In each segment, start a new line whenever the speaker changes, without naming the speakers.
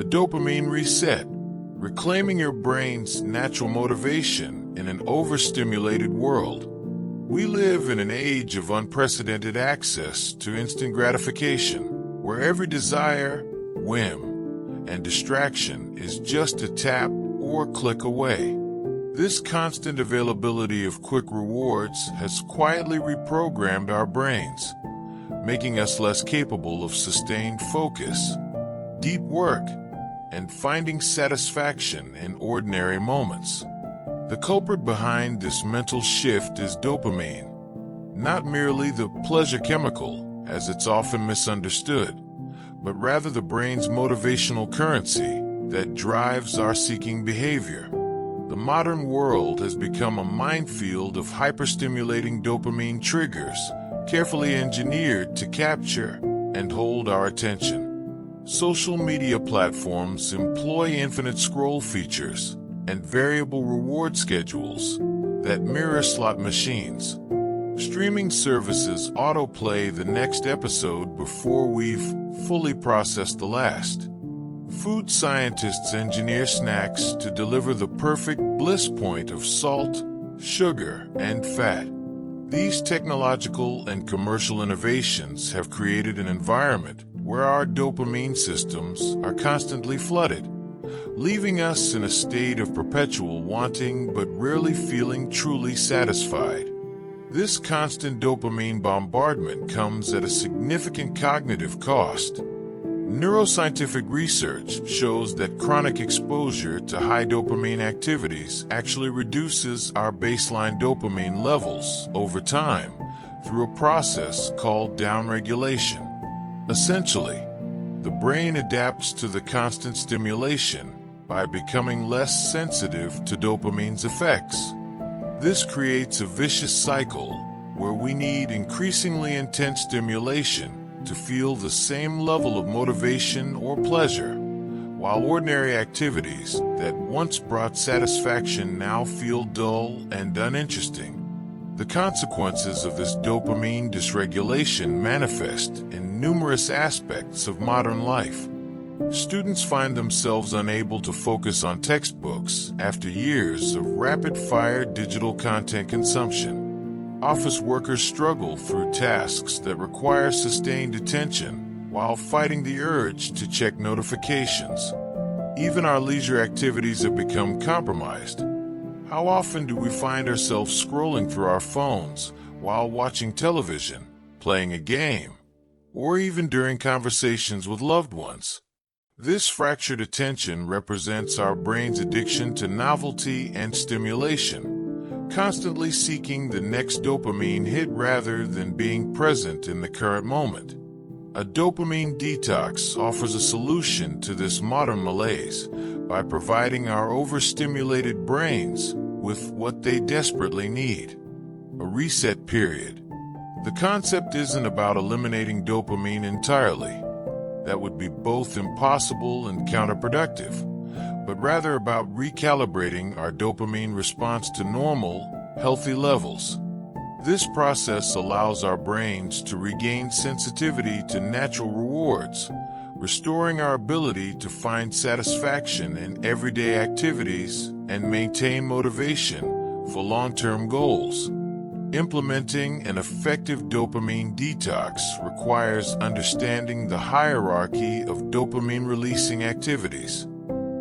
The dopamine reset, reclaiming your brain's natural motivation in an overstimulated world. We live in an age of unprecedented access to instant gratification, where every desire, whim, and distraction is just a tap or click away. This constant availability of quick rewards has quietly reprogrammed our brains, making us less capable of sustained focus, deep work, and finding satisfaction in ordinary moments. The culprit behind this mental shift is dopamine, not merely the pleasure chemical, as it's often misunderstood, but rather the brain's motivational currency that drives our seeking behavior. The modern world has become a minefield of hyperstimulating dopamine triggers, carefully engineered to capture and hold our attention. Social media platforms employ infinite scroll features and variable reward schedules that mirror slot machines. Streaming services autoplay the next episode before we've fully processed the last. Food scientists engineer snacks to deliver the perfect bliss point of salt, sugar, and fat. These technological and commercial innovations have created an environment where our dopamine systems are constantly flooded, leaving us in a state of perpetual wanting but rarely feeling truly satisfied. This constant dopamine bombardment comes at a significant cognitive cost. Neuroscientific research shows that chronic exposure to high dopamine activities actually reduces our baseline dopamine levels over time through a process called downregulation. Essentially, the brain adapts to the constant stimulation by becoming less sensitive to dopamine's effects. This creates a vicious cycle where we need increasingly intense stimulation to feel the same level of motivation or pleasure, while ordinary activities that once brought satisfaction now feel dull and uninteresting. The consequences of this dopamine dysregulation manifest in numerous aspects of modern life. Students find themselves unable to focus on textbooks after years of rapid-fire digital content consumption. Office workers struggle through tasks that require sustained attention while fighting the urge to check notifications. Even our leisure activities have become compromised. How often do we find ourselves scrolling through our phones while watching television, playing a game, or even during conversations with loved ones? This fractured attention represents our brain's addiction to novelty and stimulation, constantly seeking the next dopamine hit rather than being present in the current moment. A dopamine detox offers a solution to this modern malaise by providing our overstimulated brains with what they desperately need: a reset period. The concept isn't about eliminating dopamine entirely. That would be both impossible and counterproductive, but rather about recalibrating our dopamine response to normal, healthy levels. This process allows our brains to regain sensitivity to natural rewards, restoring our ability to find satisfaction in everyday activities and maintain motivation for long-term goals. Implementing an effective dopamine detox requires understanding the hierarchy of dopamine-releasing activities.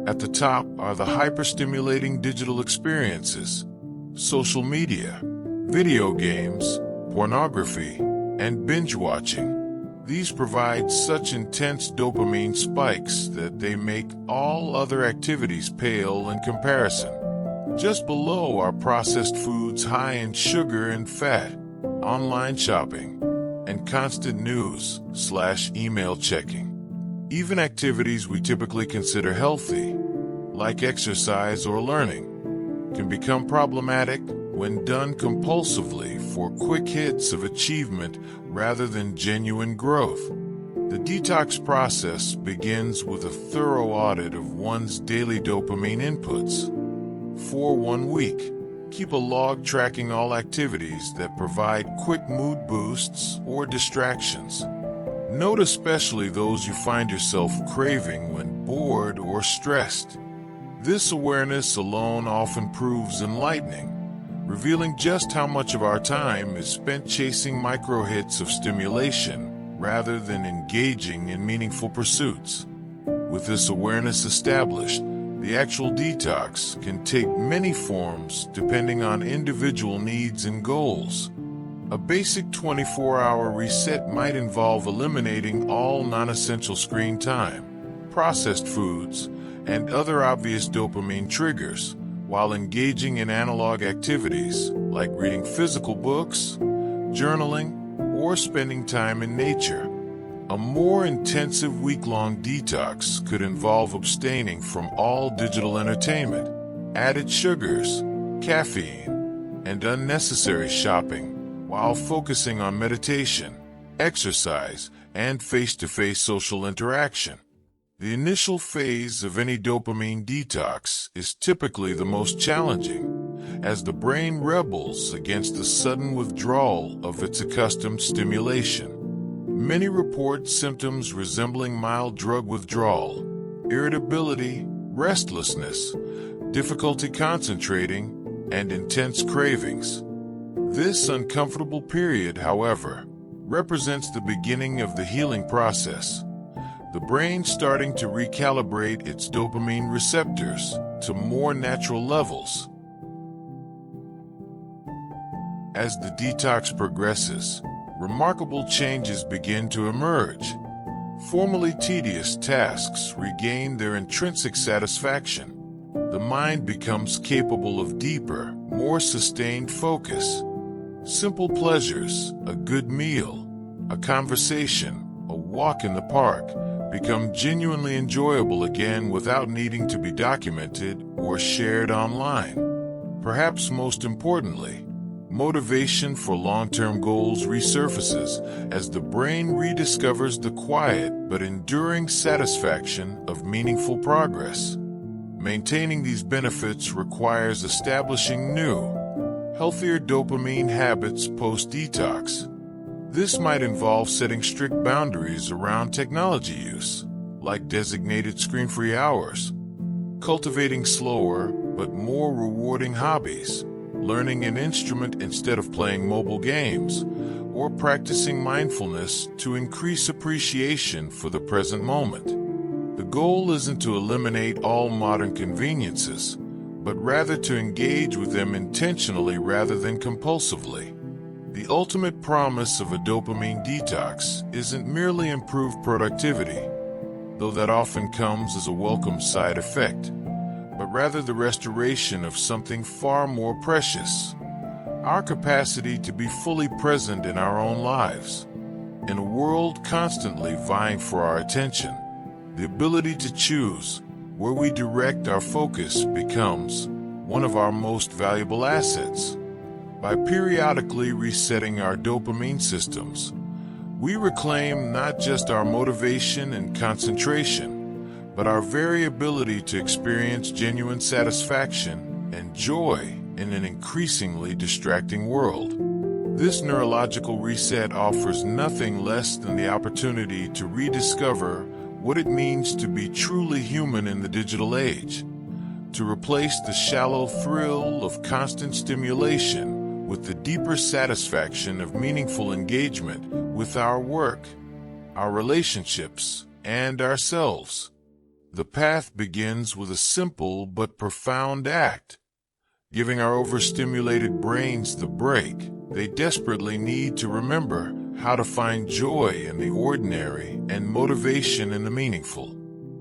At the top are the hyperstimulating digital experiences, social media, video games, pornography, and binge-watching. These provide such intense dopamine spikes that they make all other activities pale in comparison. Just below are processed foods high in sugar and fat, online shopping, and constant news/email checking. Even activities we typically consider healthy, like exercise or learning, can become problematic when done compulsively for quick hits of achievement rather than genuine growth. The detox process begins with a thorough audit of one's daily dopamine inputs. For 1 week, keep a log tracking all activities that provide quick mood boosts or distractions. Note especially those you find yourself craving when bored, or stressed. This awareness alone often proves enlightening, revealing just how much of our time is spent chasing micro-hits of stimulation rather than engaging in meaningful pursuits. With this awareness established, the actual detox can take many forms depending on individual needs and goals. A basic 24-hour reset might involve eliminating all non-essential screen time, processed foods, and other obvious dopamine triggers, while engaging in analog activities like reading physical books, journaling, or spending time in nature. A more intensive week-long detox could involve abstaining from all digital entertainment, added sugars, caffeine, and unnecessary shopping, while focusing on meditation, exercise, and face-to-face social interaction. The initial phase of any dopamine detox is typically the most challenging, as the brain rebels against the sudden withdrawal of its accustomed stimulation. Many report symptoms resembling mild drug withdrawal, irritability, restlessness, difficulty concentrating, and intense cravings. This uncomfortable period, however, represents the beginning of the healing process, the brain starting to recalibrate its dopamine receptors to more natural levels. As the detox progresses, remarkable changes begin to emerge. Formerly tedious tasks regain their intrinsic satisfaction. The mind becomes capable of deeper, more sustained focus. Simple pleasures, a good meal, a conversation, a walk in the park, become genuinely enjoyable again without needing to be documented or shared online. Perhaps most importantly, motivation for long-term goals resurfaces as the brain rediscovers the quiet but enduring satisfaction of meaningful progress. Maintaining these benefits requires establishing new, healthier dopamine habits post-detox. This might involve setting strict boundaries around technology use, like designated screen-free hours, cultivating slower but more rewarding hobbies, learning an instrument instead of playing mobile games, or practicing mindfulness to increase appreciation for the present moment. The goal isn't to eliminate all modern conveniences, but rather to engage with them intentionally rather than compulsively. The ultimate promise of a dopamine detox isn't merely improved productivity, though that often comes as a welcome side effect, but rather the restoration of something far more precious, our capacity to be fully present in our own lives. In a world constantly vying for our attention, the ability to choose where we direct our focus becomes one of our most valuable assets. By periodically resetting our dopamine systems, we reclaim not just our motivation and concentration, but our very ability to experience genuine satisfaction and joy in an increasingly distracting world. This neurological reset offers nothing less than the opportunity to rediscover what it means to be truly human in the digital age, to replace the shallow thrill of constant stimulation with the deeper satisfaction of meaningful engagement with our work, our relationships, and ourselves. The path begins with a simple but profound act, giving our overstimulated brains the break they desperately need to remember how to find joy in the ordinary and motivation in the meaningful.